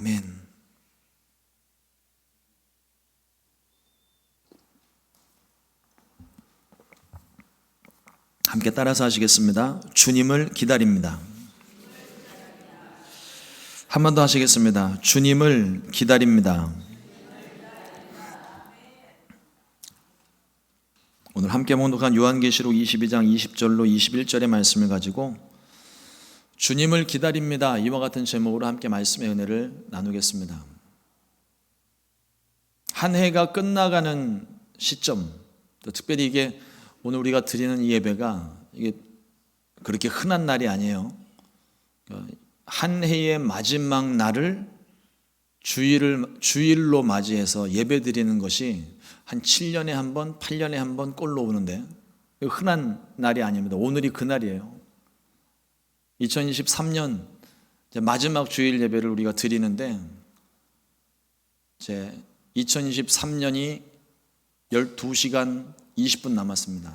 아멘. 함께 따라서 하시겠습니다. 주님을 기다립니다. 한 번 더 하시겠습니다. 주님을 기다립니다. 오늘 함께 봉독한 요한계시록 22장 20절로 21절의 말씀을 가지고 주님을 기다립니다, 이와 같은 제목으로 함께 말씀의 은혜를 나누겠습니다. 한 해가 끝나가는 시점, 또 특별히 이게 오늘 우리가 드리는 이 예배가 이게 그렇게 흔한 날이 아니에요. 한 해의 마지막 날을 주일로 맞이해서 예배 드리는 것이 한 7년에 한 번, 8년에 한 번 꼴로 오는데 흔한 날이 아닙니다. 오늘이 그 날이에요. 2023년 마지막 주일 예배를 우리가 드리는데 이제 2023년이 12시간 20분 남았습니다.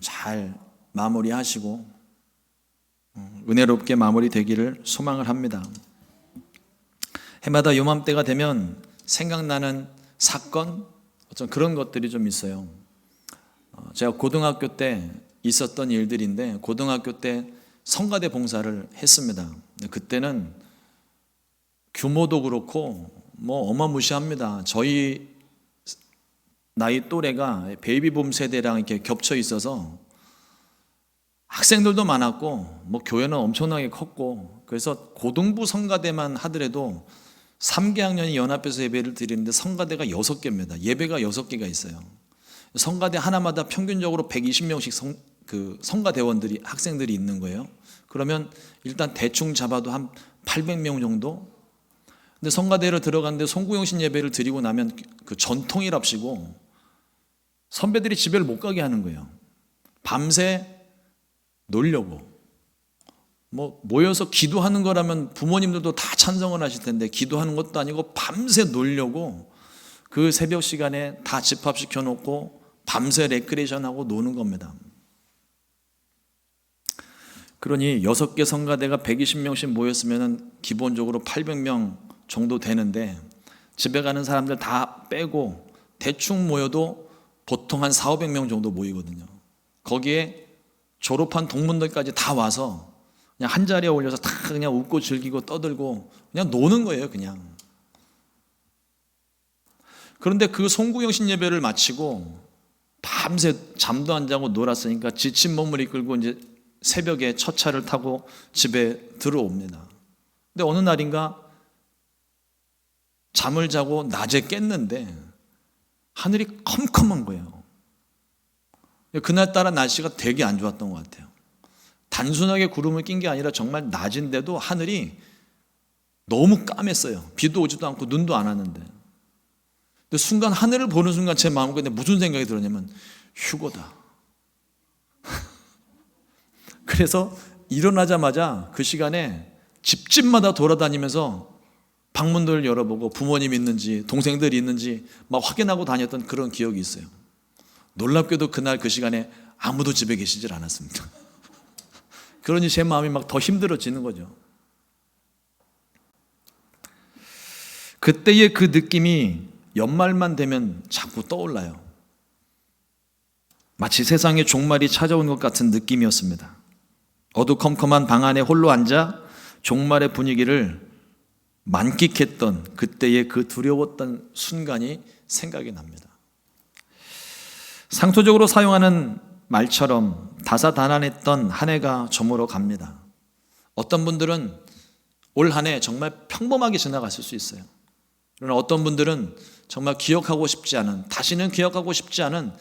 잘 마무리하시고 은혜롭게 마무리되기를 소망을 합니다. 해마다 요맘때가 되면 생각나는 사건, 어떤 그런 것들이 좀 있어요. 제가 고등학교 때 있었던 일들인데 고등학교 때 성가대 봉사를 했습니다. 그때는 규모도 그렇고 어마무시합니다. 저희 나이 또래가 베이비붐 세대랑 이렇게 겹쳐 있어서 학생들도 많았고 교회는 엄청나게 컸고, 그래서 고등부 성가대만 하더라도 3개학년이 연합해서 예배를 드리는데 성가대가 6개입니다. 예배가 6개가 있어요. 성가대 하나마다 평균적으로 120명씩 성가대원들이, 학생들이 있는 거예요. 그러면 일단 대충 잡아도 한 800명 정도? 근데 성가대를 들어갔는데 송구영신 예배를 드리고 나면 그 전통이랍시고 선배들이 집에를 못 가게 하는 거예요. 밤새 놀려고. 모여서 기도하는 거라면 부모님들도 다 찬성을 하실 텐데 기도하는 것도 아니고 밤새 놀려고 그 새벽 시간에 다 집합시켜 놓고 밤새 레크레이션하고 노는 겁니다. 그러니 6개 성가대가 120명씩 모였으면 기본적으로 800명 정도 되는데 집에 가는 사람들 다 빼고 대충 모여도 보통 한 400~500명 정도 모이거든요. 거기에 졸업한 동문들까지 다 와서 그냥 한 자리에 올려서 다 그냥 웃고 즐기고 떠들고 그냥 노는 거예요, 그냥. 그런데 그 송구영신 예배를 마치고 밤새 잠도 안 자고 놀았으니까 지친 몸을 이끌고 이제 새벽에 첫 차를 타고 집에 들어옵니다. 근데 어느 날인가 잠을 자고 낮에 깼는데 하늘이 컴컴한 거예요. 그날따라 날씨가 되게 안 좋았던 것 같아요. 단순하게 구름을 낀 게 아니라 정말 낮인데도 하늘이 너무 까맸어요. 비도 오지도 않고 눈도 안 왔는데. 근데 순간 하늘을 보는 순간 제 마음속에 무슨 생각이 들었냐면 휴거다. 그래서 일어나자마자 그 시간에 집집마다 돌아다니면서 방문들을 열어보고 부모님 있는지 동생들이 있는지 막 확인하고 다녔던 그런 기억이 있어요. 놀랍게도 그날 그 시간에 아무도 집에 계시질 않았습니다. 그러니 제 마음이 막 더 힘들어지는 거죠. 그때의 그 느낌이 연말만 되면 자꾸 떠올라요. 마치 세상의 종말이 찾아온 것 같은 느낌이었습니다. 어두컴컴한 방 안에 홀로 앉아 종말의 분위기를 만끽했던 그때의 그 두려웠던 순간이 생각이 납니다. 상투적으로 사용하는 말처럼 다사다난했던 한 해가 저물어 갑니다. 어떤 분들은 올 한 해 정말 평범하게 지나갔을 수 있어요. 그러나 어떤 분들은 정말 기억하고 싶지 않은, 다시는 기억하고 싶지 않은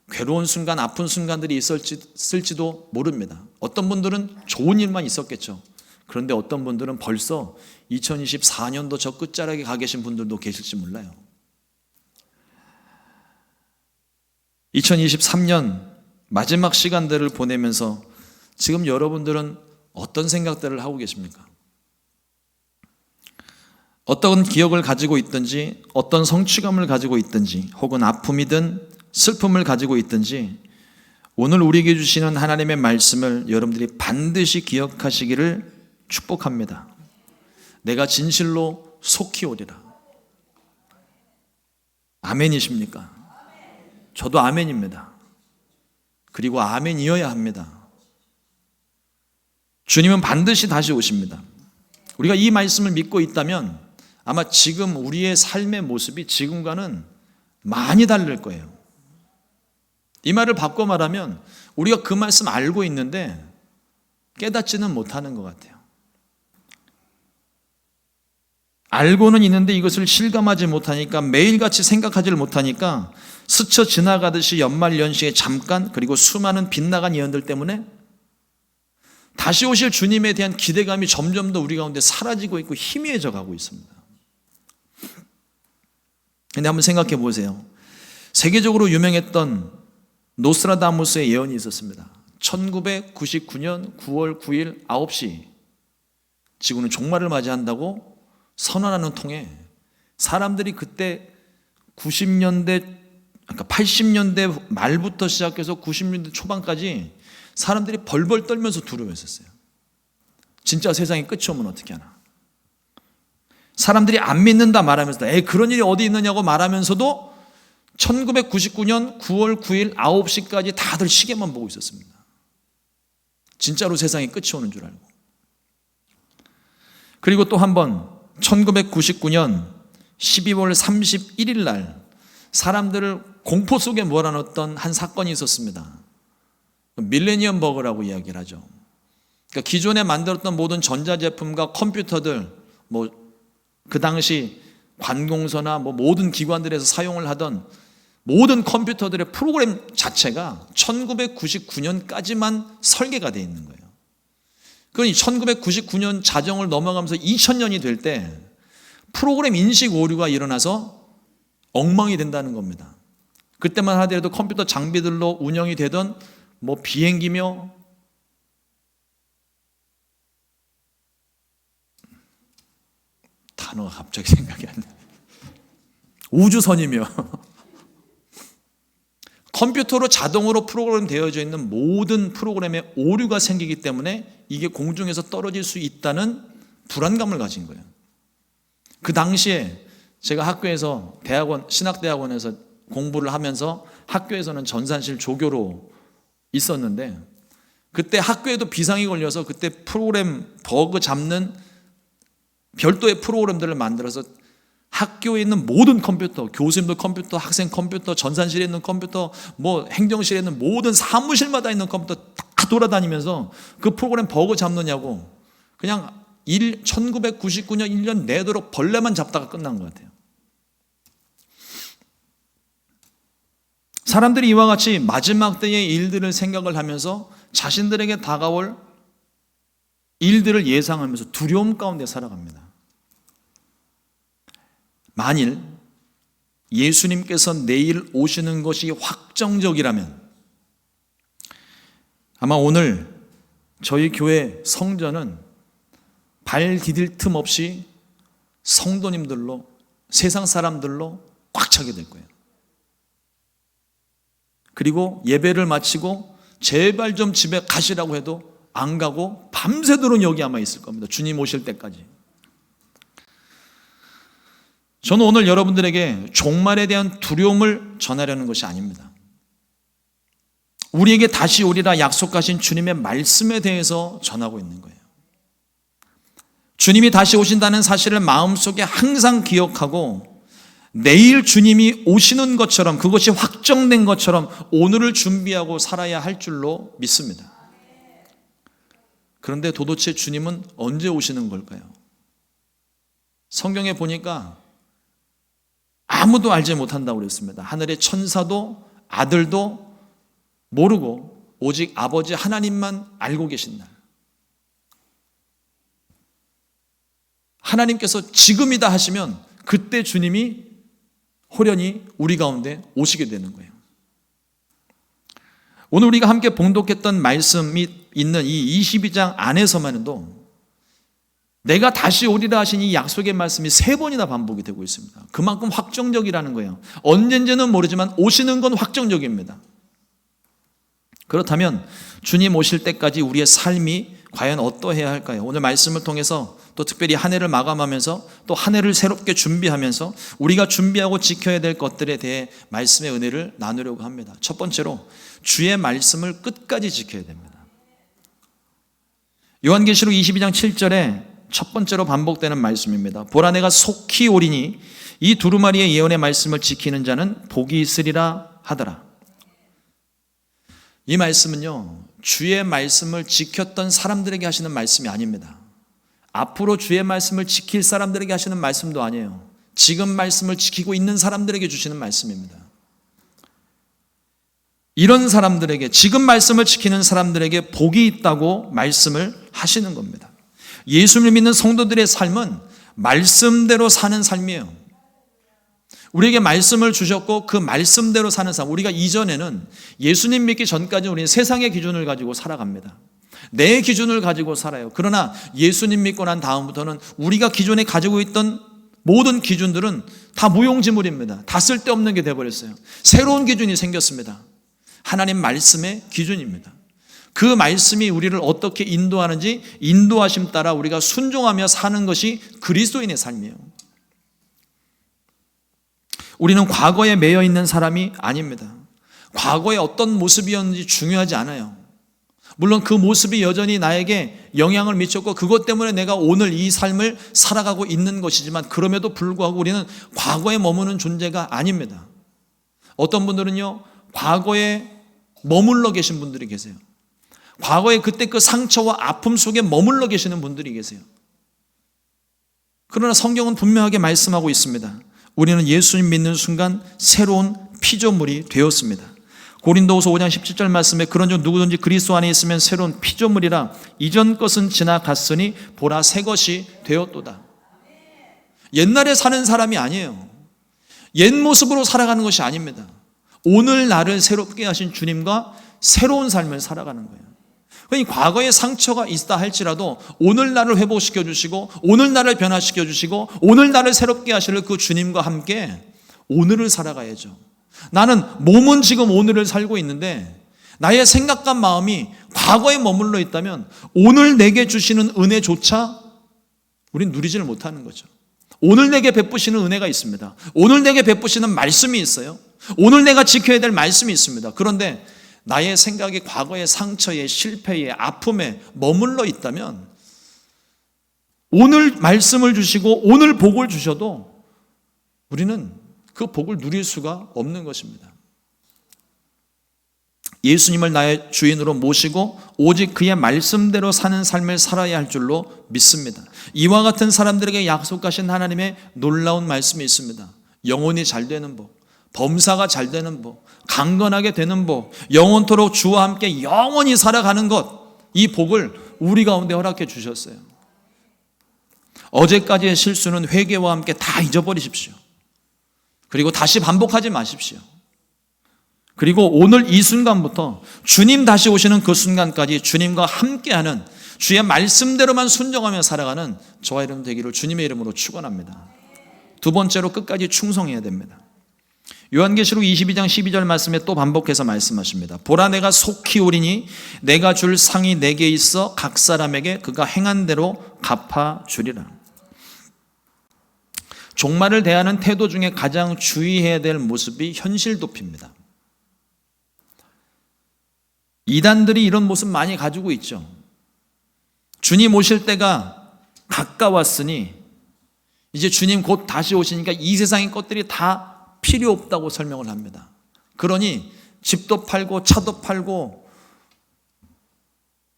괴로운 순간, 아픈 순간들이 있을지도 모릅니다. 어떤 분들은 좋은 일만 있었겠죠. 그런데 어떤 분들은 벌써 2024년도 저 끝자락에 가 계신 분들도 계실지 몰라요. 2023년 마지막 시간들을 보내면서 지금 여러분들은 어떤 생각들을 하고 계십니까? 어떤 기억을 가지고 있든지, 어떤 성취감을 가지고 있든지, 혹은 아픔이든 슬픔을 가지고 있든지, 오늘 우리에게 주시는 하나님의 말씀을 여러분들이 반드시 기억하시기를 축복합니다. 내가 진실로 속히 오리라. 아멘이십니까? 저도 아멘입니다. 그리고 아멘이어야 합니다. 주님은 반드시 다시 오십니다. 우리가 이 말씀을 믿고 있다면 아마 지금 우리의 삶의 모습이 지금과는 많이 다를 거예요. 이 말을 바꿔 말하면 우리가 그 말씀 알고 있는데 깨닫지는 못하는 것 같아요. 알고는 있는데 이것을 실감하지 못하니까, 매일같이 생각하지를 못하니까 스쳐 지나가듯이 연말연시에 잠깐, 그리고 수많은 빗나간 예언들 때문에 다시 오실 주님에 대한 기대감이 점점 더 우리 가운데 사라지고 있고 희미해져 가고 있습니다. 근데 한번 생각해 보세요. 세계적으로 유명했던 노스트라다무스의 예언이 있었습니다. 1999년 9월 9일 9시 지구는 종말을 맞이한다고 선언하는 통에 사람들이 그때 90년대, 그러니까 80년대 말부터 시작해서 90년대 초반까지 사람들이 벌벌 떨면서 두려워했었어요. 진짜 세상에 끝이 오면 어떻게 하나. 사람들이 안 믿는다 말하면서도 에이 그런 일이 어디 있느냐고 말하면서도 1999년 9월 9일 9시까지 다들 시계만 보고 있었습니다. 진짜로 세상에 끝이 오는 줄 알고. 그리고 또 한 번 1999년 12월 31일 날 사람들을 공포 속에 몰아넣었던 한 사건이 있었습니다. 밀레니엄 버그라고 이야기를 하죠. 그러니까 기존에 만들었던 모든 전자제품과 컴퓨터들, 그 당시 관공서나 모든 기관들에서 사용을 하던 모든 컴퓨터들의 프로그램 자체가 1999년까지만 설계가 되어 있는 거예요. 그러니 1999년 자정을 넘어가면서 2000년이 될 때 프로그램 인식 오류가 일어나서 엉망이 된다는 겁니다. 그때만 하더라도 컴퓨터 장비들로 운영이 되던 비행기며 단어가 갑자기 생각이 안 나요. 우주선이며 컴퓨터로 자동으로 프로그램 되어져 있는 모든 프로그램에 오류가 생기기 때문에 이게 공중에서 떨어질 수 있다는 불안감을 가진 거예요. 그 당시에 제가 학교에서 신학대학원에서 공부를 하면서 학교에서는 전산실 조교로 있었는데 그때 학교에도 비상이 걸려서 그때 프로그램 버그 잡는 별도의 프로그램들을 만들어서 학교에 있는 모든 컴퓨터, 교수님들 컴퓨터, 학생 컴퓨터, 전산실에 있는 컴퓨터, 행정실에 있는 모든 사무실마다 있는 컴퓨터 다 돌아다니면서 그 프로그램 버그 잡느냐고 그냥 1999년 1년 내도록 벌레만 잡다가 끝난 것 같아요. 사람들이 이와 같이 마지막 때의 일들을 생각을 하면서 자신들에게 다가올 일들을 예상하면서 두려움 가운데 살아갑니다. 만일 예수님께서 내일 오시는 것이 확정적이라면 아마 오늘 저희 교회 성전은 발 디딜 틈 없이 성도님들로, 세상 사람들로 꽉 차게 될 거예요. 그리고 예배를 마치고 제발 좀 집에 가시라고 해도 안 가고 밤새도록 여기 아마 있을 겁니다. 주님 오실 때까지. 저는 오늘 여러분들에게 종말에 대한 두려움을 전하려는 것이 아닙니다. 우리에게 다시 오리라 약속하신 주님의 말씀에 대해서 전하고 있는 거예요. 주님이 다시 오신다는 사실을 마음속에 항상 기억하고 내일 주님이 오시는 것처럼, 그것이 확정된 것처럼 오늘을 준비하고 살아야 할 줄로 믿습니다. 그런데 도대체 주님은 언제 오시는 걸까요? 성경에 보니까 아무도 알지 못한다고 그랬습니다. 하늘의 천사도 아들도 모르고 오직 아버지 하나님만 알고 계신 날. 하나님께서 지금이다 하시면 그때 주님이 호련히 우리 가운데 오시게 되는 거예요. 오늘 우리가 함께 봉독했던 말씀이 있는 이 22장 안에서만 해도 내가 다시 오리라 하신 이 약속의 말씀이 3번이나 반복이 되고 있습니다. 그만큼 확정적이라는 거예요. 언젠지는 모르지만 오시는 건 확정적입니다. 그렇다면 주님 오실 때까지 우리의 삶이 과연 어떠해야 할까요? 오늘 말씀을 통해서 또 특별히 한 해를 마감하면서 또 한 해를 새롭게 준비하면서 우리가 준비하고 지켜야 될 것들에 대해 말씀의 은혜를 나누려고 합니다. 첫 번째로 주의 말씀을 끝까지 지켜야 됩니다. 요한계시록 22장 7절에 첫 번째로 반복되는 말씀입니다. 보라 내가 속히 오리니 이 두루마리의 예언의 말씀을 지키는 자는 복이 있으리라 하더라. 이 말씀은요, 주의 말씀을 지켰던 사람들에게 하시는 말씀이 아닙니다. 앞으로 주의 말씀을 지킬 사람들에게 하시는 말씀도 아니에요. 지금 말씀을 지키고 있는 사람들에게 주시는 말씀입니다. 이런 사람들에게, 지금 말씀을 지키는 사람들에게 복이 있다고 말씀을 하시는 겁니다. 예수를 믿는 성도들의 삶은 말씀대로 사는 삶이에요. 우리에게 말씀을 주셨고 그 말씀대로 사는 삶. 우리가 이전에는 예수님 믿기 전까지 우리는 세상의 기준을 가지고 살아갑니다. 내 기준을 가지고 살아요. 그러나 예수님 믿고 난 다음부터는 우리가 기존에 가지고 있던 모든 기준들은 다 무용지물입니다. 다 쓸데없는 게 되어버렸어요. 새로운 기준이 생겼습니다. 하나님 말씀의 기준입니다. 그 말씀이 우리를 어떻게 인도하는지 인도하심 따라 우리가 순종하며 사는 것이 그리스도인의 삶이에요. 우리는 과거에 매여 있는 사람이 아닙니다. 과거에 어떤 모습이었는지 중요하지 않아요. 물론 그 모습이 여전히 나에게 영향을 미쳤고 그것 때문에 내가 오늘 이 삶을 살아가고 있는 것이지만 그럼에도 불구하고 우리는 과거에 머무는 존재가 아닙니다. 어떤 분들은요, 과거에 머물러 계신 분들이 계세요. 과거에 그때 그 상처와 아픔 속에 머물러 계시는 분들이 계세요. 그러나 성경은 분명하게 말씀하고 있습니다. 우리는 예수님 믿는 순간 새로운 피조물이 되었습니다. 고린도후서 5장 17절 말씀에 그런즉 누구든지 그리스도 안에 있으면 새로운 피조물이라 이전 것은 지나갔으니 보라 새 것이 되었도다. 옛날에 사는 사람이 아니에요. 옛 모습으로 살아가는 것이 아닙니다. 오늘 나를 새롭게 하신 주님과 새로운 삶을 살아가는 거예요. 그러니까 과거에 상처가 있다 할지라도 오늘 나를 회복시켜 주시고 오늘 나를 변화시켜 주시고 오늘 나를 새롭게 하실 그 주님과 함께 오늘을 살아가야죠. 나는 몸은 지금 오늘을 살고 있는데 나의 생각과 마음이 과거에 머물러 있다면 오늘 내게 주시는 은혜조차 우린 누리지를 못하는 거죠. 오늘 내게 베푸시는 은혜가 있습니다. 오늘 내게 베푸시는 말씀이 있어요. 오늘 내가 지켜야 될 말씀이 있습니다. 그런데 나의 생각이 과거의 상처에 실패에 아픔에 머물러 있다면 오늘 말씀을 주시고 오늘 복을 주셔도 우리는 그 복을 누릴 수가 없는 것입니다. 예수님을 나의 주인으로 모시고 오직 그의 말씀대로 사는 삶을 살아야 할 줄로 믿습니다. 이와 같은 사람들에게 약속하신 하나님의 놀라운 말씀이 있습니다. 영혼이 잘 되는 복, 범사가 잘 되는 복, 강건하게 되는 복, 영원토록 주와 함께 영원히 살아가는 것, 이 복을 우리 가운데 허락해 주셨어요. 어제까지의 실수는 회개와 함께 다 잊어버리십시오. 그리고 다시 반복하지 마십시오. 그리고 오늘 이 순간부터 주님 다시 오시는 그 순간까지 주님과 함께하는 주의 말씀대로만 순종하며 살아가는 저와 여러분 되기를 주님의 이름으로 축원합니다. 두 번째로 끝까지 충성해야 됩니다. 요한계시록 22장 12절 말씀에 또 반복해서 말씀하십니다. 보라 내가 속히 오리니 내가 줄 상이 내게 있어 각 사람에게 그가 행한 대로 갚아주리라. 종말을 대하는 태도 중에 가장 주의해야 될 모습이 현실 도피입니다. 이단들이 이런 모습 많이 가지고 있죠. 주님 오실 때가 가까웠으니 이제 주님 곧 다시 오시니까 이 세상의 것들이 다 필요 없다고 설명을 합니다. 그러니 집도 팔고 차도 팔고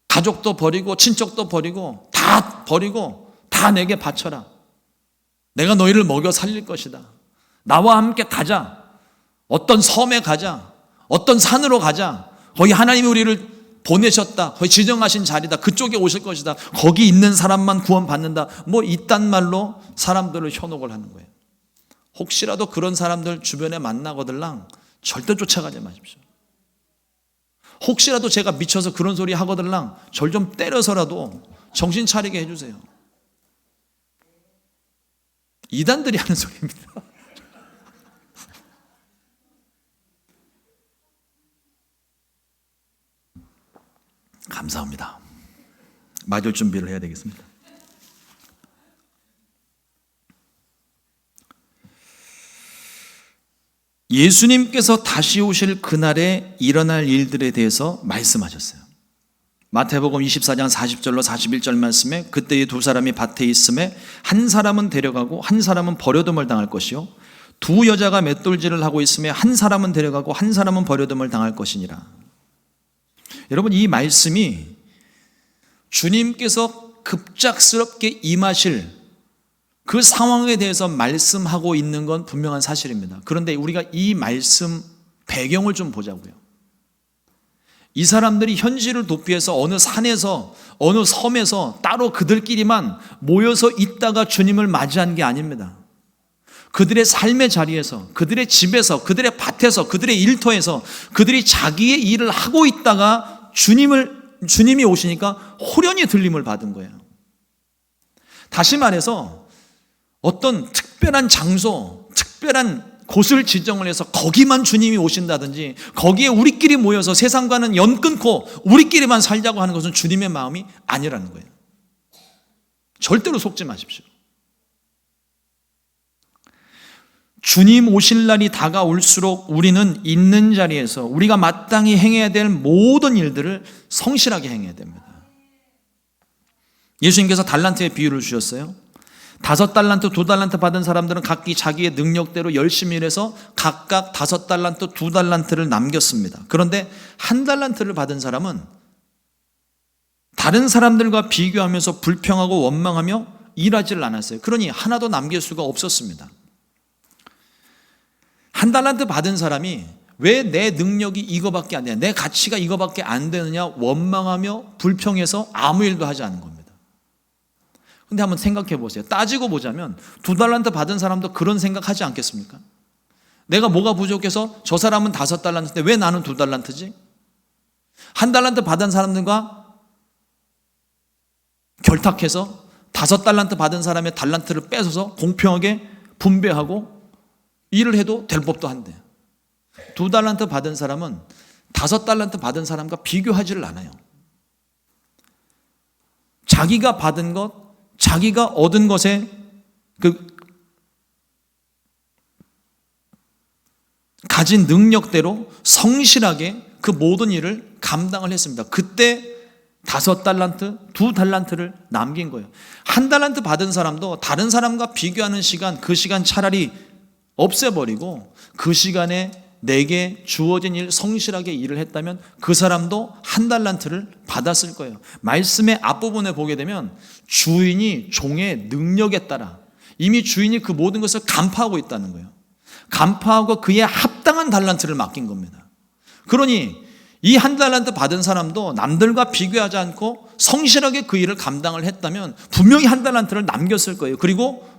가족도 버리고 친척도 버리고 다 내게 바쳐라. 내가 너희를 먹여 살릴 것이다. 나와 함께 가자. 어떤 섬에 가자. 어떤 산으로 가자. 거기 하나님이 우리를 보내셨다. 거기 지정하신 자리다. 그쪽에 오실 것이다. 거기 있는 사람만 구원받는다. 뭐 이딴 말로 사람들을 현혹을 하는 거예요. 혹시라도 그런 사람들 주변에 만나거들랑 절대 쫓아가지 마십시오. 혹시라도 제가 미쳐서 그런 소리 하거들랑 절 좀 때려서라도 정신 차리게 해주세요. 이단들이 하는 소리입니다. 감사합니다. 맞을 준비를 해야 되겠습니다. 예수님께서 다시 오실 그날에 일어날 일들에 대해서 말씀하셨어요. 마태복음 24장 40절로 41절 말씀에 그때의 두 사람이 밭에 있음에 한 사람은 데려가고 한 사람은 버려둠을 당할 것이요 두 여자가 맷돌질을 하고 있음에 한 사람은 데려가고 한 사람은 버려둠을 당할 것이니라. 여러분, 이 말씀이 주님께서 급작스럽게 임하실 그 상황에 대해서 말씀하고 있는 건 분명한 사실입니다. 그런데 우리가 이 말씀 배경을 좀 보자고요. 이 사람들이 현실을 도피해서 어느 산에서 어느 섬에서 따로 그들끼리만 모여서 있다가 주님을 맞이한 게 아닙니다. 그들의 삶의 자리에서, 그들의 집에서, 그들의 밭에서, 그들의 일터에서 그들이 자기의 일을 하고 있다가 주님이 오시니까 호련히 들림을 받은 거예요. 다시 말해서 어떤 특별한 장소, 특별한 곳을 지정을 해서 거기만 주님이 오신다든지 거기에 우리끼리 모여서 세상과는 연 끊고 우리끼리만 살자고 하는 것은 주님의 마음이 아니라는 거예요. 절대로 속지 마십시오. 주님 오실 날이 다가올수록 우리는 있는 자리에서 우리가 마땅히 행해야 될 모든 일들을 성실하게 행해야 됩니다. 예수님께서 달란트의 비유를 주셨어요. 5달란트, 2달란트 받은 사람들은 각기 자기의 능력대로 열심히 일해서 각각 5달란트, 2달란트를 남겼습니다. 그런데 1달란트를 받은 사람은 다른 사람들과 비교하면서 불평하고 원망하며 일하지를 않았어요. 그러니 하나도 남길 수가 없었습니다. 1달란트 받은 사람이 왜 내 능력이 이거밖에 안 되냐, 내 가치가 이거밖에 안 되느냐 원망하며 불평해서 아무 일도 하지 않은 겁니다. 근데 한번 생각해 보세요. 따지고 보자면 2달란트 받은 사람도 그런 생각하지 않겠습니까? 내가 뭐가 부족해서 저 사람은 5달란트인데 왜 나는 2달란트지? 1달란트 받은 사람들과 결탁해서 5달란트 받은 사람의 달란트를 뺏어서 공평하게 분배하고 일을 해도 될 법도 한데 2달란트 받은 사람은 5달란트 받은 사람과 비교하지를 않아요. 자기가 받은 것, 자기가 얻은 것에 가진 능력대로 성실하게 그 모든 일을 감당을 했습니다. 그때 5달란트, 2달란트를 남긴 거예요. 1달란트 받은 사람도 다른 사람과 비교하는 시간, 그 시간 차라리 없애버리고 그 시간에 내게 주어진 일 성실하게 일을 했다면 그 사람도 1달란트를 받았을 거예요. 말씀의 앞부분에 보게 되면 주인이 종의 능력에 따라 이미 주인이 그 모든 것을 간파하고 있다는 거예요. 간파하고 그에 합당한 달란트를 맡긴 겁니다. 그러니 이 1달란트 받은 사람도 남들과 비교하지 않고 성실하게 그 일을 감당을 했다면 분명히 1달란트를 남겼을 거예요. 그리고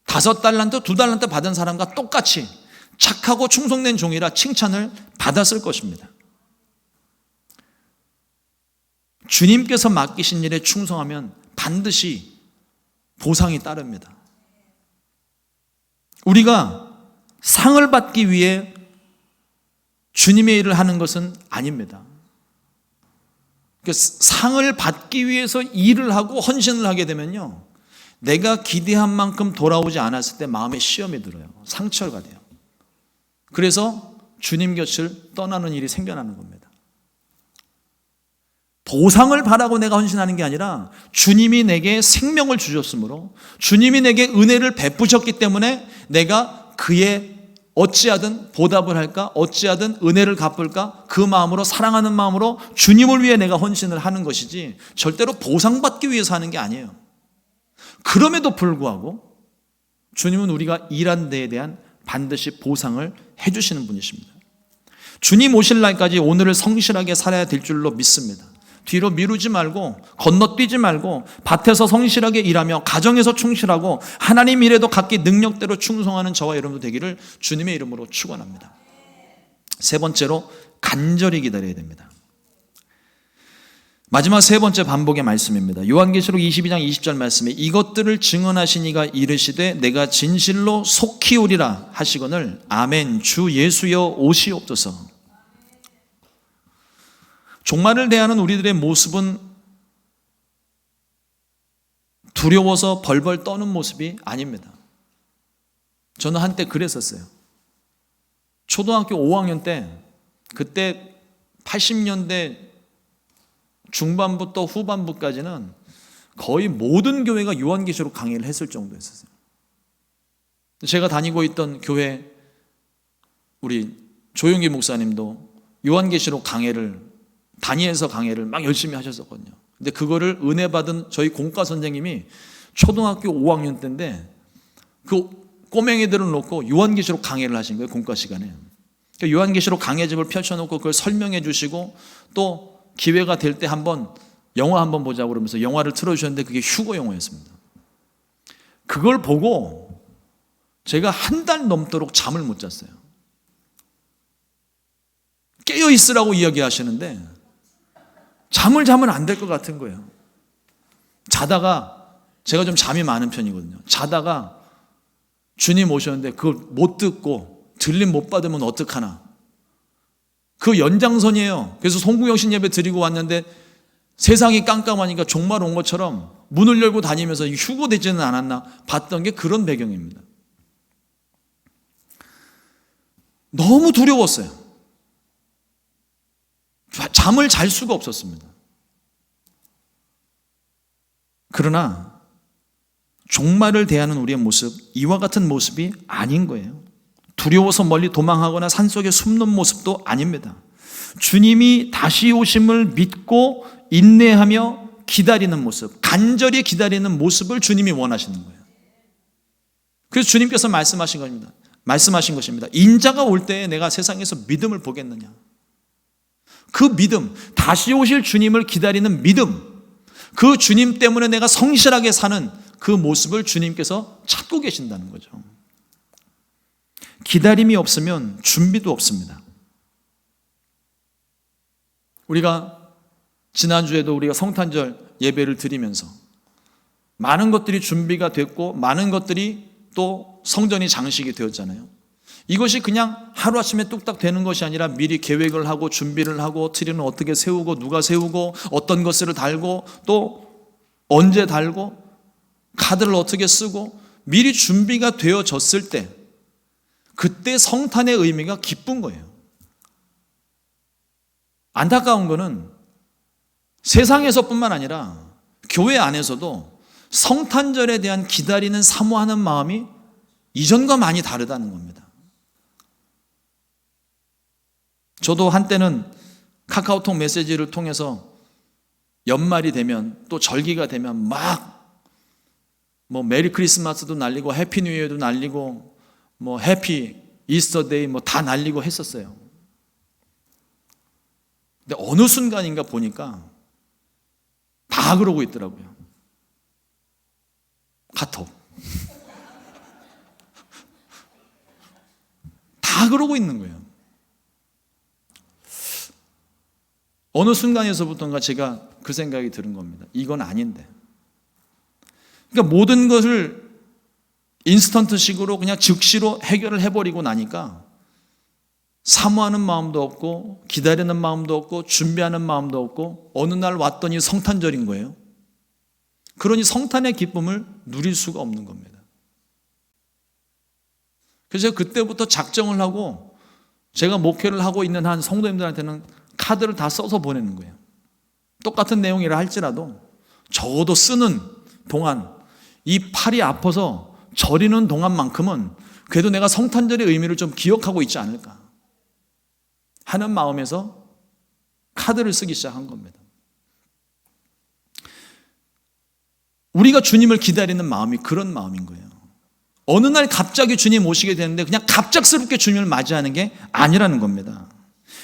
5달란트, 2달란트 받은 사람과 똑같이 착하고 충성된 종이라 칭찬을 받았을 것입니다. 주님께서 맡기신 일에 충성하면 반드시 보상이 따릅니다. 우리가 상을 받기 위해 주님의 일을 하는 것은 아닙니다. 상을 받기 위해서 일을 하고 헌신을 하게 되면요, 내가 기대한 만큼 돌아오지 않았을 때 마음에 시험이 들어요. 상처가 돼요. 그래서 주님 곁을 떠나는 일이 생겨나는 겁니다. 보상을 바라고 내가 헌신하는 게 아니라 주님이 내게 생명을 주셨으므로 주님이 내게 은혜를 베푸셨기 때문에 내가 그의 어찌하든 보답을 할까, 어찌하든 은혜를 갚을까, 그 마음으로, 사랑하는 마음으로 주님을 위해 내가 헌신을 하는 것이지 절대로 보상받기 위해서 하는 게 아니에요. 그럼에도 불구하고 주님은 우리가 일한 데에 대한 반드시 보상을 해주시는 분이십니다. 주님 오실 날까지 오늘을 성실하게 살아야 될 줄로 믿습니다. 뒤로 미루지 말고, 건너뛰지 말고, 밭에서 성실하게 일하며 가정에서 충실하고 하나님 일에도 각기 능력대로 충성하는 저와 여러분도 되기를 주님의 이름으로 축원합니다. 세 번째로, 간절히 기다려야 됩니다. 마지막 세 번째 반복의 말씀입니다. 요한계시록 22장 20절 말씀에 이것들을 증언하신 이가 이르시되 내가 진실로 속히 오리라 하시거늘 아멘. 주 예수여 오시옵소서. 종말을 대하는 우리들의 모습은 두려워서 벌벌 떠는 모습이 아닙니다. 저는 한때 그랬었어요. 초등학교 5학년 때, 그때 80년대 중반부터 후반부까지는 거의 모든 교회가 요한계시록 강의를 했을 정도였어요. 제가 다니고 있던 교회 우리 조용기 목사님도 요한계시록 강의를, 다니엘서 강의를 막 열심히 하셨었거든요. 근데 그거를 은혜 받은 저희 공과 선생님이 초등학교 5학년 때인데 그 꼬맹이들을 놓고 요한계시록 강의를 하신 거예요, 공과 시간에. 요한계시록 강의집을 펼쳐놓고 그걸 설명해 주시고 또 기회가 될 때 한번 영화 한번 보자고 그러면서 영화를 틀어주셨는데 그게 휴거 영화였습니다. 그걸 보고 제가 한 달 넘도록 잠을 못 잤어요. 깨어 있으라고 이야기하시는데 잠을 자면 안 될 것 같은 거예요. 자다가, 제가 좀 잠이 많은 편이거든요. 자다가 주님 오셨는데 그걸 못 듣고 들림 못 받으면 어떡하나. 그 연장선이에요. 그래서 송구영신 예배 드리고 왔는데 세상이 깜깜하니까 종말 온 것처럼 문을 열고 다니면서 휴고되지는 않았나 봤던 게 그런 배경입니다. 너무 두려웠어요. 잠을 잘 수가 없었습니다. 그러나 종말을 대하는 우리의 모습, 이와 같은 모습이 아닌 거예요. 두려워서 멀리 도망하거나 산속에 숨는 모습도 아닙니다. 주님이 다시 오심을 믿고 인내하며 기다리는 모습, 간절히 기다리는 모습을 주님이 원하시는 거예요. 그래서 주님께서 말씀하신 것입니다. 인자가 올 때에 내가 세상에서 믿음을 보겠느냐. 그 믿음, 다시 오실 주님을 기다리는 믿음, 그 주님 때문에 내가 성실하게 사는 그 모습을 주님께서 찾고 계신다는 거죠. 기다림이 없으면 준비도 없습니다. 우리가 지난주에도 우리가 성탄절 예배를 드리면서 많은 것들이 준비가 됐고 많은 것들이 또 성전이 장식이 되었잖아요. 이것이 그냥 하루아침에 뚝딱 되는 것이 아니라 미리 계획을 하고 준비를 하고 트리는 어떻게 세우고 누가 세우고 어떤 것을 달고 또 언제 달고 카드를 어떻게 쓰고 미리 준비가 되어졌을 때 그때 성탄의 의미가 기쁜 거예요. 안타까운 거는 세상에서뿐만 아니라 교회 안에서도 성탄절에 대한 기다리는 사모하는 마음이 이전과 많이 다르다는 겁니다. 저도 한때는 카카오톡 메시지를 통해서 연말이 되면 또 절기가 되면 막 뭐 메리 크리스마스도 날리고 해피 뉴 이어도 날리고 뭐 해피 이스터 데이 뭐 다 날리고 했었어요. 근데 어느 순간인가 보니까 다 그러고 있더라고요. 카톡. 다 그러고 있는 거예요. 어느 순간에서부터인가 제가 그 생각이 드는 겁니다. 이건 아닌데. 그러니까 모든 것을 인스턴트식으로 그냥 즉시로 해결을 해버리고 나니까 사모하는 마음도 없고 기다리는 마음도 없고 준비하는 마음도 없고 어느 날 왔더니 성탄절인 거예요. 그러니 성탄의 기쁨을 누릴 수가 없는 겁니다. 그래서 그때부터 작정을 하고 제가 목회를 하고 있는 한 성도님들한테는 카드를 다 써서 보내는 거예요. 똑같은 내용이라 할지라도 적어도 쓰는 동안 이 팔이 아파서 저리는 동안만큼은 그래도 내가 성탄절의 의미를 좀 기억하고 있지 않을까 하는 마음에서 카드를 쓰기 시작한 겁니다. 우리가 주님을 기다리는 마음이 그런 마음인 거예요. 어느 날 갑자기 주님 오시게 되는데 그냥 갑작스럽게 주님을 맞이하는 게 아니라는 겁니다.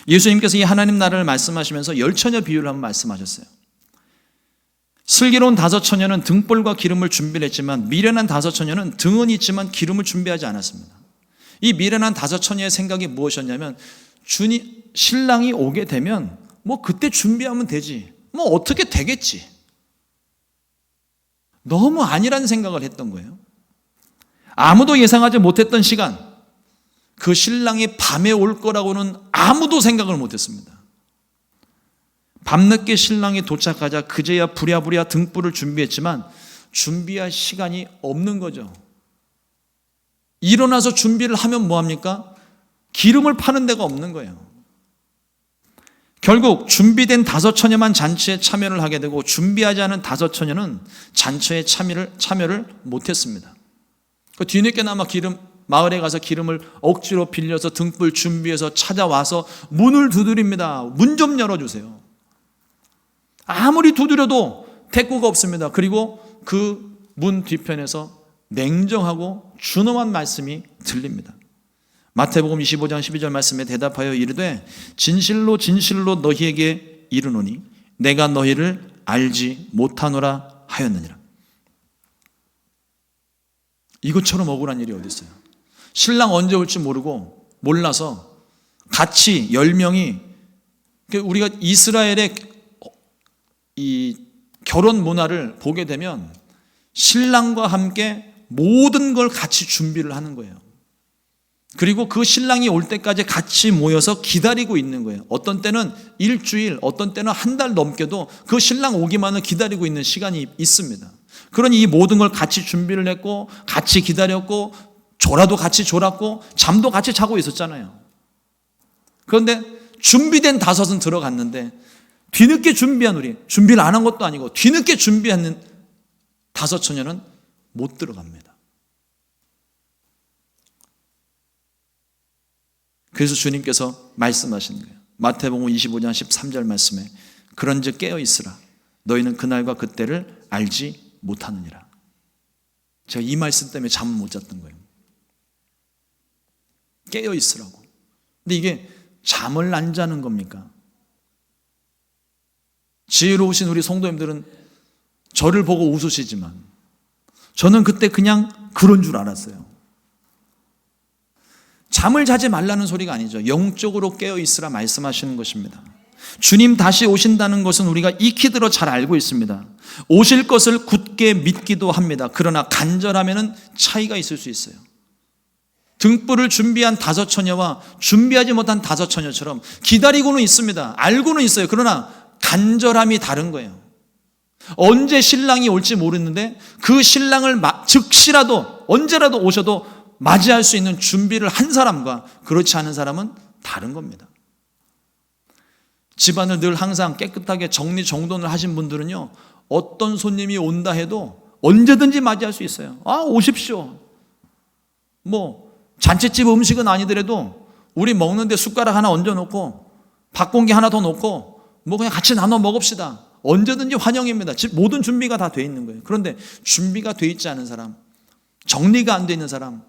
예수님께서 이 하나님 나라를 말씀하시면서 열처녀 비유를 한번 말씀하셨어요. 슬기로운 다섯 처녀는 등불과 기름을 준비를 했지만 미련한 다섯 처녀는 등은 있지만 기름을 준비하지 않았습니다. 이 미련한 다섯 처녀의 생각이 무엇이었냐면 주님 신랑이 오게 되면 뭐 그때 준비하면 되지, 뭐 어떻게 되겠지, 너무 아니란 생각을 했던 거예요. 아무도 예상하지 못했던 시간, 그 신랑이 밤에 올 거라고는 아무도 생각을 못했습니다. 밤늦게 신랑이 도착하자 그제야 부랴부랴 등불을 준비했지만 준비할 시간이 없는 거죠. 일어나서 준비를 하면 뭐합니까? 기름을 파는 데가 없는 거예요. 결국 준비된 5처녀만 잔치에 참여를 하게 되고 준비하지 않은 5처녀는 잔치에 참여를 못했습니다. 그 뒤늦게나마 마을에 가서 기름을 억지로 빌려서 등불 준비해서 찾아와서 문을 두드립니다. 문 좀 열어주세요. 아무리 두드려도 대꾸가 없습니다. 그리고 그 문 뒤편에서 냉정하고 준엄한 말씀이 들립니다. 마태복음 25장 12절 말씀에 대답하여 이르되 진실로 진실로 너희에게 이르노니 내가 너희를 알지 못하노라 하였느니라. 이것처럼 억울한 일이 어디 있어요? 신랑 언제 올지 모르고 몰라서 같이 10명이, 우리가 이스라엘의 이 결혼 문화를 보게 되면 신랑과 함께 모든 걸 같이 준비를 하는 거예요. 그리고 그 신랑이 올 때까지 같이 모여서 기다리고 있는 거예요. 어떤 때는 일주일, 어떤 때는 한 달 넘게도 그 신랑 오기만을 기다리고 있는 시간이 있습니다. 그러니 이 모든 걸 같이 준비를 했고 같이 기다렸고 졸아도 같이 졸았고 잠도 같이 자고 있었잖아요. 그런데 준비된 5은 들어갔는데 뒤늦게 준비한 우리, 준비를 안 한 것도 아니고 뒤늦게 준비한 5처녀는 못 들어갑니다. 그래서 주님께서 말씀하시는 거예요. 마태복음 25장 13절 말씀에 그런즉 깨어 있으라 너희는 그날과 그때를 알지 못하느니라. 제가 이 말씀 때문에 잠을 못 잤던 거예요. 깨어 있으라고. 근데 이게 잠을 안 자는 겁니까? 지혜로우신 우리 성도님들은 저를 보고 웃으시지만 저는 그때 그냥 그런 줄 알았어요. 잠을 자지 말라는 소리가 아니죠. 영적으로 깨어 있으라 말씀하시는 것입니다. 주님 다시 오신다는 것은 우리가 익히 들어 잘 알고 있습니다. 오실 것을 굳게 믿기도 합니다. 그러나 간절하면은 차이가 있을 수 있어요. 등불을 준비한 5처녀와 준비하지 못한 5처녀처럼 기다리고는 있습니다. 알고는 있어요. 그러나 간절함이 다른 거예요. 언제 신랑이 올지 모르는데 그 신랑을 즉시라도 언제라도 오셔도 맞이할 수 있는 준비를 한 사람과 그렇지 않은 사람은 다른 겁니다. 집안을 늘 항상 깨끗하게 정리정돈을 하신 분들은요, 어떤 손님이 온다 해도 언제든지 맞이할 수 있어요. 오십시오. 잔치집 음식은 아니더라도 우리 먹는데 숟가락 하나 얹어놓고 밥 공기 하나 더 놓고 그냥 같이 나눠 먹읍시다. 언제든지 환영입니다. 모든 준비가 다 돼 있는 거예요. 그런데 준비가 돼 있지 않은 사람, 정리가 안 돼 있는 사람,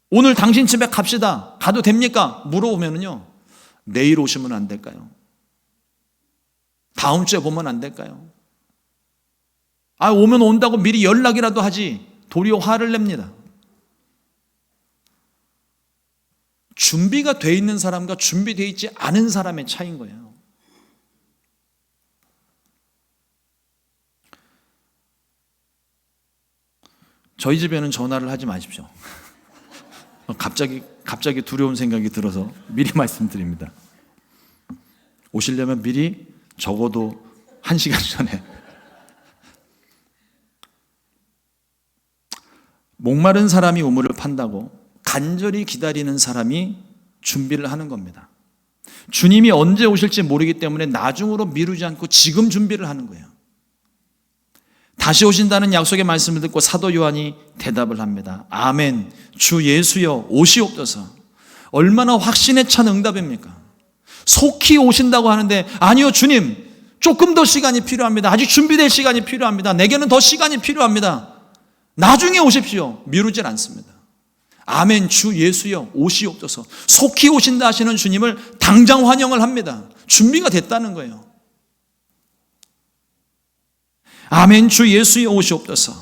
오늘 당신 집에 갑시다. 가도 됩니까? 물어보면은요, 내일 오시면 안 될까요? 다음 주에 보면 안 될까요? 오면 온다고 미리 연락이라도 하지 도리어 화를 냅니다. 준비가 돼 있는 사람과 준비되어 있지 않은 사람의 차이인 거예요. 저희 집에는 전화를 하지 마십시오. 갑자기 두려운 생각이 들어서 미리 말씀드립니다. 오시려면 미리 적어도 1시간 전에. 목마른 사람이 우물을 판다고 간절히 기다리는 사람이 준비를 하는 겁니다. 주님이 언제 오실지 모르기 때문에 나중으로 미루지 않고 지금 준비를 하는 거예요. 다시 오신다는 약속의 말씀을 듣고 사도 요한이 대답을 합니다. 아멘, 주 예수여 오시옵소서. 얼마나 확신에 찬 응답입니까? 속히 오신다고 하는데 아니요 주님, 조금 더 시간이 필요합니다. 아직 준비될 시간이 필요합니다. 내게는 더 시간이 필요합니다. 나중에 오십시오. 미루질 않습니다. 아멘, 주 예수여 오시옵소서. 속히 오신다 하시는 주님을 당장 환영을 합니다. 준비가 됐다는 거예요. 아멘, 주 예수여 오시옵소서.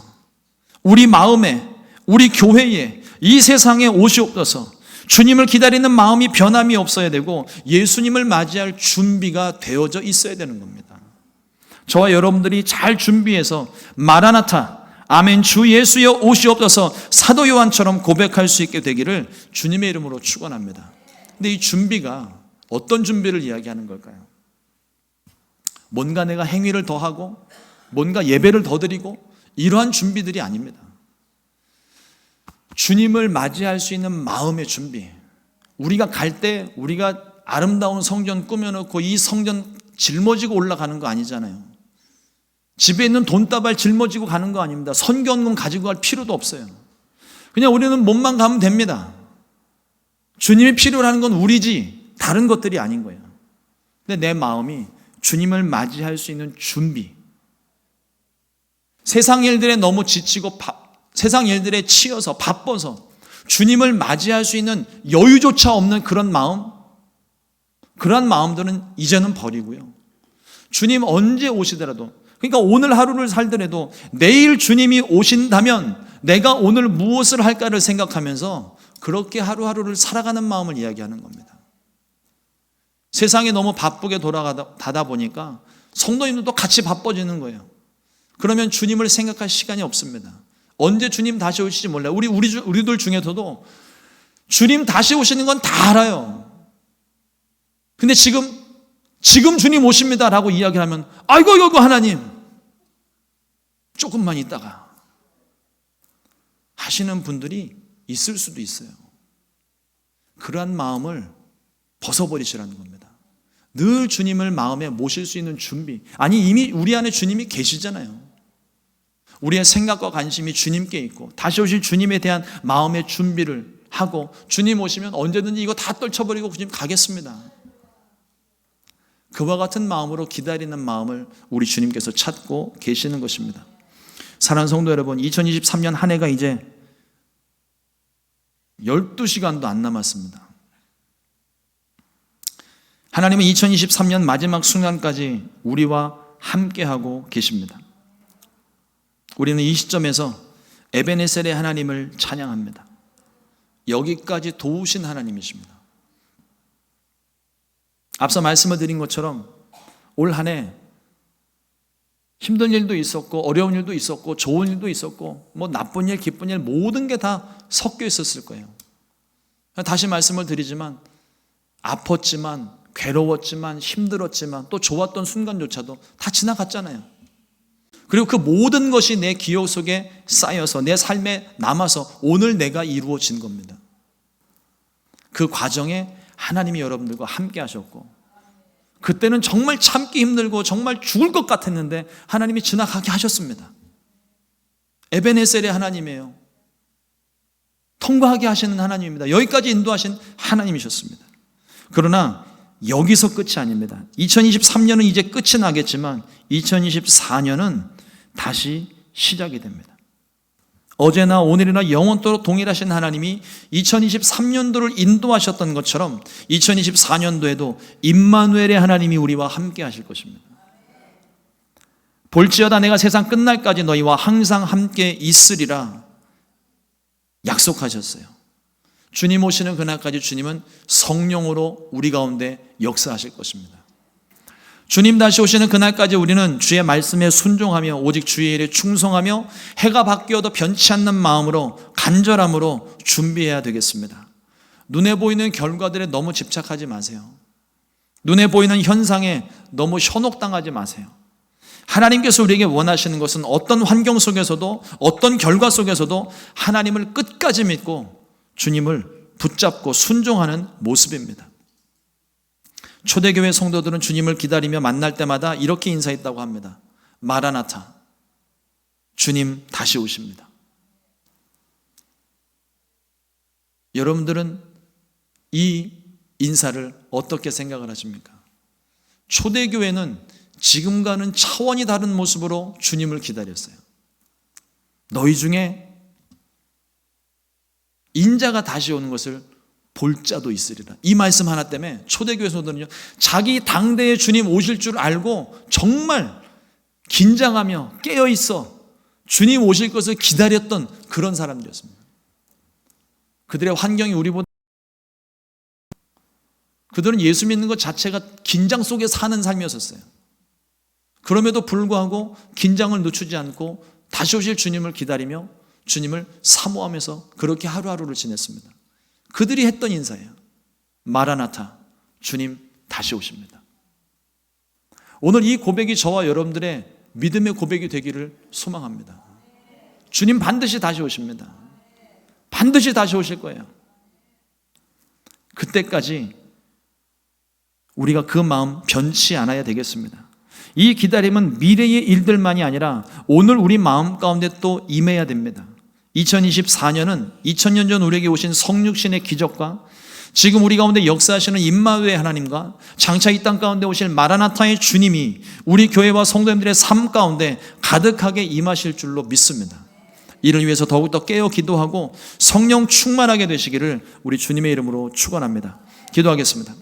우리 마음에, 우리 교회에, 이 세상에 오시옵소서. 주님을 기다리는 마음이 변함이 없어야 되고 예수님을 맞이할 준비가 되어져 있어야 되는 겁니다. 저와 여러분들이 잘 준비해서 마라나타, 아멘, 주 예수여 오시옵소서 사도 요한처럼 고백할 수 있게 되기를 주님의 이름으로 축원합니다. 근데 이 준비가 어떤 준비를 이야기하는 걸까요? 뭔가 내가 행위를 더하고 뭔가 예배를 더 드리고 이러한 준비들이 아닙니다. 주님을 맞이할 수 있는 마음의 준비. 우리가 갈 때 우리가 아름다운 성전 꾸며놓고 이 성전 짊어지고 올라가는 거 아니잖아요. 집에 있는 돈다발 짊어지고 가는 거 아닙니다. 선교원금 가지고 갈 필요도 없어요. 그냥 우리는 몸만 가면 됩니다. 주님이 필요로 하는 건 우리지 다른 것들이 아닌 거예요. 근데 내 마음이 주님을 맞이할 수 있는 준비. 세상 일들에 너무 지치고 세상 일들에 치여서 바빠서 주님을 맞이할 수 있는 여유조차 없는 그런 마음, 그러한 마음들은 이제는 버리고요. 주님 언제 오시더라도, 그러니까 오늘 하루를 살더라도 내일 주님이 오신다면 내가 오늘 무엇을 할까를 생각하면서 그렇게 하루하루를 살아가는 마음을 이야기하는 겁니다. 세상에 너무 바쁘게 돌아가다 보니까 성도님들도 같이 바빠지는 거예요. 그러면 주님을 생각할 시간이 없습니다. 언제 주님 다시 오실지 몰라요. 우리들 중에서도 주님 다시 오시는 건 다 알아요. 근데 지금 주님 오십니다라고 이야기하면 아이고 하나님 조금만 있다가 하시는 분들이 있을 수도 있어요. 그러한 마음을 벗어버리시라는 겁니다. 늘 주님을 마음에 모실 수 있는 준비. 아니 이미 우리 안에 주님이 계시잖아요. 우리의 생각과 관심이 주님께 있고 다시 오실 주님에 대한 마음의 준비를 하고 주님 오시면 언제든지 이거 다 떨쳐버리고 주님 가겠습니다. 그와 같은 마음으로 기다리는 마음을 우리 주님께서 찾고 계시는 것입니다. 사랑하는 성도 여러분, 2023년 한 해가 이제 12시간도 안 남았습니다. 하나님은 2023년 마지막 순간까지 우리와 함께하고 계십니다. 우리는 이 시점에서 에베네셀의 하나님을 찬양합니다. 여기까지 도우신 하나님이십니다. 앞서 말씀을 드린 것처럼 올 한 해 힘든 일도 있었고 어려운 일도 있었고 좋은 일도 있었고 뭐 나쁜 일 기쁜 일 모든 게 다 섞여 있었을 거예요. 다시 말씀을 드리지만 아팠지만 괴로웠지만 힘들었지만 또 좋았던 순간조차도 다 지나갔잖아요. 그리고 그 모든 것이 내 기억 속에 쌓여서 내 삶에 남아서 오늘 내가 이루어진 겁니다. 그 과정에 하나님이 여러분들과 함께 하셨고 그때는 정말 참기 힘들고 정말 죽을 것 같았는데 하나님이 지나가게 하셨습니다. 에베네셀의 하나님이에요. 통과하게 하시는 하나님입니다. 여기까지 인도하신 하나님이셨습니다. 그러나 여기서 끝이 아닙니다. 2023년은 이제 끝이 나겠지만 2024년은 다시 시작이 됩니다. 어제나 오늘이나 영원토록 동일하신 하나님이 2023년도를 인도하셨던 것처럼 2024년도에도 임마누엘의 하나님이 우리와 함께 하실 것입니다. 볼지어다 내가 세상 끝날까지 너희와 항상 함께 있으리라 약속하셨어요. 주님 오시는 그날까지 주님은 성령으로 우리 가운데 역사하실 것입니다. 주님 다시 오시는 그날까지 우리는 주의 말씀에 순종하며 오직 주의 일에 충성하며 해가 바뀌어도 변치 않는 마음으로 간절함으로 준비해야 되겠습니다. 눈에 보이는 결과들에 너무 집착하지 마세요. 눈에 보이는 현상에 너무 현혹당하지 마세요. 하나님께서 우리에게 원하시는 것은 어떤 환경 속에서도 어떤 결과 속에서도 하나님을 끝까지 믿고 주님을 붙잡고 순종하는 모습입니다. 초대교회 성도들은 주님을 기다리며 만날 때마다 이렇게 인사했다고 합니다. 마라나타, 주님 다시 오십니다. 여러분들은 이 인사를 어떻게 생각을 하십니까? 초대교회는 지금과는 차원이 다른 모습으로 주님을 기다렸어요. 너희 중에 인자가 다시 오는 것을 볼 자도 있으리라. 이 말씀 하나 때문에 초대교회 성도들은요, 자기 당대에 주님 오실 줄 알고 정말 긴장하며 깨어있어 주님 오실 것을 기다렸던 그런 사람들이었습니다. 그들의 환경이 우리보다, 그들은 예수 믿는 것 자체가 긴장 속에 사는 삶이었어요. 그럼에도 불구하고 긴장을 늦추지 않고 다시 오실 주님을 기다리며 주님을 사모하면서 그렇게 하루하루를 지냈습니다. 그들이 했던 인사예요. 마라나타, 주님 다시 오십니다. 오늘 이 고백이 저와 여러분들의 믿음의 고백이 되기를 소망합니다. 주님 반드시 다시 오십니다. 반드시 다시 오실 거예요. 그때까지 우리가 그 마음 변치 않아야 되겠습니다. 이 기다림은 미래의 일들만이 아니라 오늘 우리 마음 가운데 또 임해야 됩니다. 2024년은 2000년 전 우리에게 오신 성육신의 기적과 지금 우리 가운데 역사하시는 임마누엘 하나님과 장차 이 땅 가운데 오실 마라나타의 주님이 우리 교회와 성도님들의 삶 가운데 가득하게 임하실 줄로 믿습니다. 이를 위해서 더욱더 깨어 기도하고 성령 충만하게 되시기를 우리 주님의 이름으로 축원합니다. 기도하겠습니다.